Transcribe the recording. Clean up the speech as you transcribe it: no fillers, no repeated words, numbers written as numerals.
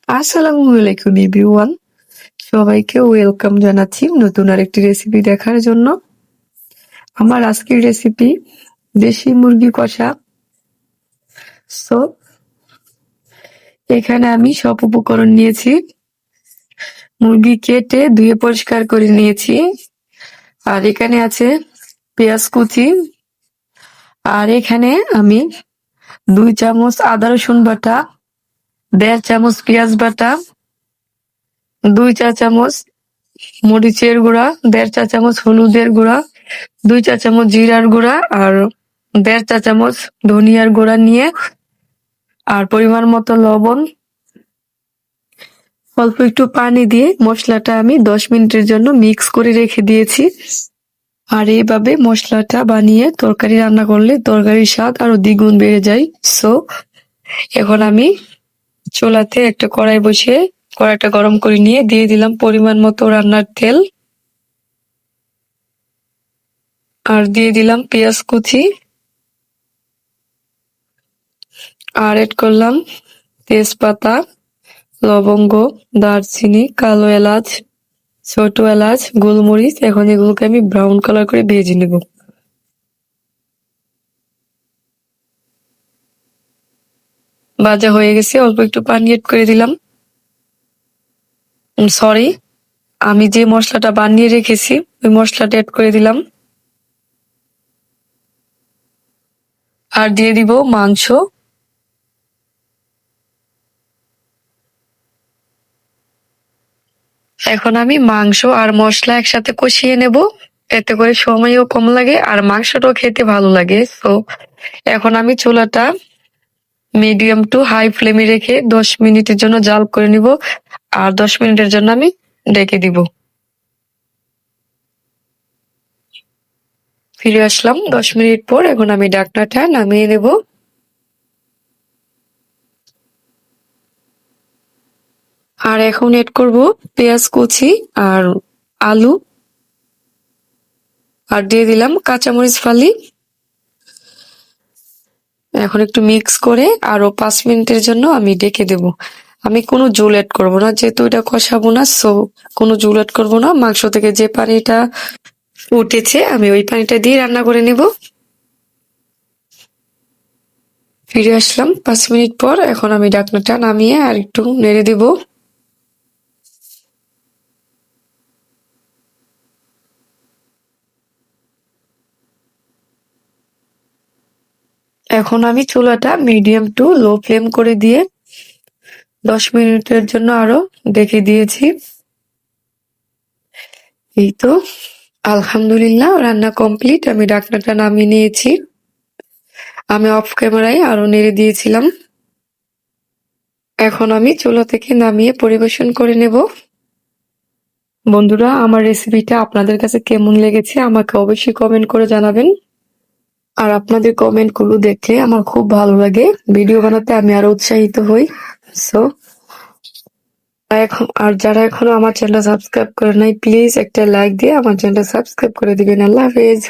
আসসালামু আলাইকুম এভরিওয়ান। সবাইকে ওয়েলকাম জানাচ্ছি নতুন আরেকটি রেসিপি দেখার জন্য। আমার আজকের রেসিপি দেশি মুরগি কষা। সো এখানে আমি সব উপকরণ নিয়েছি। মুরগি কেটে ধুয়ে পরিষ্কার করে নিয়েছি। আর এখানে আছে পেঁয়াজ কুচি। আর এখানে আমি 2 চামচ আদা রসুন বাটা, 1.5 চামচ পেঁয়াজ বাটা, 2 চা চামচ মরিচের গুঁড়া, 1.5 চা চামচ হলুদের গুঁড়া, 2 চা চামচ জিরার গুঁড়া আর 1.5 চা চামচ ধনিয়ার গুঁড়া নিয়ে আর পরিমাণ মতো লবণ, অল্প একটু পানি দিয়ে মশলাটা আমি 10 মিনিটের জন্য মিক্স করে রেখে দিয়েছি। আর এইভাবে মশলাটা বানিয়ে তরকারি রান্না করলে তরকারির স্বাদ আরো দ্বিগুণ বেড়ে যায়। সো এখন আমি চুলাতে একটা কড়াই বসিয়ে কড়াইটা গরম করে নিয়ে দিয়ে দিলাম পরিমাণ মতো রান্নার তেল আর দিয়ে দিলাম পেঁয়াজ কুচি আর এড করলাম তেজপাতা, লবঙ্গ, দারচিনি, কালো এলাচ, ছোট এলাচ, গোলমরিচ। এখন এগুলোকে আমি ব্রাউন কালার করে ভেজে নেব। ভাজা হয়ে গেছে, অল্প একটু পানি এড করে দিলাম। সরি, আমি যে মশলাটা বানিয়ে রেখেছি ওই মশলাটা এড করে দিলাম আর দিয়ে দিব মাংস। এখন আমি মাংস আর মশলা একসাথে কষিয়ে নেব, এতে করে সময়ও কম লাগে আর মাংসটাও খেতে ভালো লাগে। তো এখন আমি চুলাটা মিডিয়াম টু হাই ফ্লেমে রেখে 10 মিনিটের জন্য জাল করে নিব আর 10 মিনিটের জন্য আমি ঢেকে দিব। ফিরে আসলাম 10 মিনিট পর। এখন আমি ঢাকনাটা নামিয়ে নেব। আর এখন এড করব পেঁয়াজ কুচি আর আলু আর দিয়ে দিলাম কাঁচামরিচ ফালি। এখন একটু মিক্স করে আরো 5 মিনিটের জন্য আমি ঢেকে দেব। আমি কোনো ঝোল এড করবো না, যেহেতু এটা কষাবো না। সো কোনো ঝোল এড করবো না। মাংস থেকে যে পানিটা উঠেছে আমি ওই পানিটা দিয়ে রান্না করে নেব। ফিরে আসলাম 5 মিনিট পর। এখন আমি ঢাকনাটা নামিয়ে আর একটু নেড়ে দেব। এখন আমি চুলাটা মিডিয়াম টু লো ফ্লেম করে দিয়ে 10 মিনিটের জন্য আরো ঢেকে দিয়েছি। এই তো আলহামদুলিল্লাহ রান্না কমপ্লিট। আমি ঢাকনাটা নামিয়ে নিয়েছি। আমি অফ ক্যামেরায় আরো নেড়ে দিয়েছিলাম। এখন আমি চুলা থেকে নামিয়ে পরিবেশন করে নেব। বন্ধুরা, আমার রেসিপিটা আপনাদের কাছে কেমন লেগেছে আমাকে অবশ্যই কমেন্ট করে জানাবেন। আর আপনাদের কমেন্ট গুলো দেখলে আমার খুব ভালো লাগে, ভিডিও বানাতে আমি আরো উৎসাহিত হই। সো যারা এখনো আমার চ্যানেলটা সাবস্ক্রাইব করে নাই, প্লিজ একটা লাইক দিয়ে আমার চ্যানেলটা সাবস্ক্রাইব করে দিবেন। আল্লাহ হাফেজ।